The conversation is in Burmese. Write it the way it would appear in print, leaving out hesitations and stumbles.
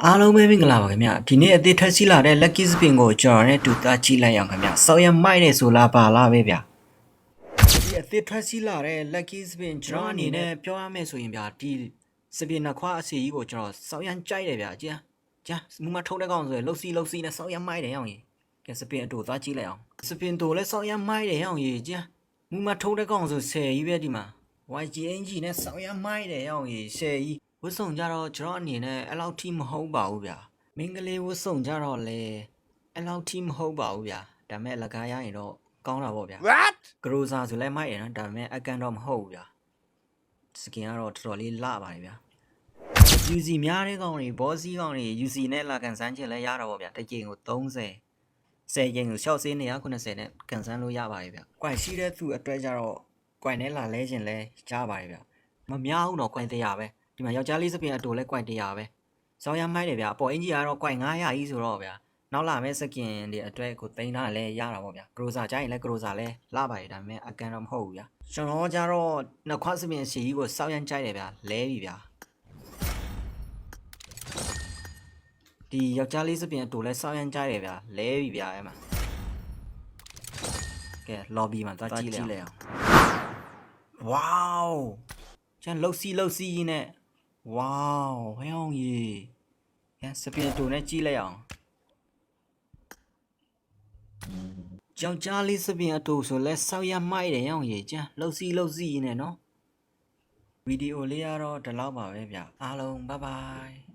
အားလုံးပဲမင်္ဂလာပါခင်ဗျဒီနေ့အသေးထက်စီလာတဲ့ lucky spin ကိုကျွန်တော်နဲ့တူတာကြည့်လိုက်အောင်ခင်ဗျဆောင်းရမိုက်နေဆိုလားပါလားပဲဗျဒီအသေးထက်စီလာတဲ့ lucky spin ကျွန်တော်အနေနဲ့ပြောရမယ်ဆိုရင်ဗျဒီ spin နှစ်ခွားအစီကြီးကိုကျွန်တော်ဆောင်းရကြိုက်တယ်ဗျကြာမူမထုံးတဲ့ကောင်ဆိုရင်လှုပ်စီနဲ့ဆောင်းရမိုက်တယ်အောင်ကြီးကဲ spin အတူသွားကြည့်လိုက်အောင် spin တူလဲဆောင်းရမိုက်တယ်အောင်ကြီးကြာမူမထုံးတဲ့ကောင်ဆို10ကြီးပဲဒီမှာ YGNG နဲ့ဆောင်းရမိုက်တယ်အောင်ကြီး10ကြီးဝတ်စုံကြတော့ကျွန်တော်အနေနဲ့အဲ့လောက်ထိမဟုတ်ပါဘူးဗျာမင်းကလေးဝတ်စုံကြတော့လေအဲ့လောက်ထိမဟုတ်ပါဘူးဗျာဒါမဲ့လကားရရင်တော့ကောင်းတာပေါ့ဗျာ What ဂရိုစာဆိုလဲမိုက်ရနော်ဒါမဲ့အကန်တော့မဟုတ်ဘူးဗျာစကင်ကတော့တော်တော်လေးလှပါတယ်ဗျာ UC များတဲ့ကောင်တွေဘောစီကောင်တွေ UC နဲ့လာကန်ဆန်းချင်လဲရတော့ပေါ့ဗျာတစ်ကြိမ်ကို30 10ကြိမ်ကိုရှော့ဆေး190နဲ့ကန်ဆန်းလို့ရပါတယ်ဗျာကွိုင်ရှိတဲ့သူအတွက်ကြတော့ကွိုင်နဲ့လာလဲချင်လဲကြားပါတယ်ဗျာမများဘူးတော့ကွိုင်100ပဲဒီမှာယောက်ျားလေးစပင်အတူလဲကွိုင်100ပဲစောင်းရမိုက်တယ်ဗျာအပေါ်အင်ဂျီကတော့ကွိုင်900ကြီးဆိုတော့ဗျာနောက်လာမဲ့စကင်တွေအတွက်ကိုသိန်းထားလဲရတာပေါ့ဗျာဂရိုစာကြရင်လဲဂရိုစာလဲလှပါတယ်ဒါပေမဲ့အကန်တော့မဟုတ်ဘူးဗျာကျွန်တော်ကြတော့နှစ်ခွစပင်အစီကြီးကိုစောင်းရကြိုက်တယ်ဗျာလဲပြီဗျာဒီယောက်ျားလေးစပင်အတူလဲစောင်းရကြိုက်တယ်ဗျာလဲပြီဗျာအဲ့မှာကဲ lobby မှာသွားကြည့်လိုက်အောင် wow ကျန်လှုပ်စီနဲ့ wow ဟဲ့အောင်ကြီးရစပင်တူနဲ့ကြည့်လိုက်အောင်ကြောင်ကြားလေးစပင်အတူဆိုလဲစောက်ရမိုက်တယ်အောင်ကြီးကျန်လှုပ်စီနဲ့နော်ဗီဒီယိုလေးကတော့ဒီလောက်ပါပဲဗျအားလုံး bye bye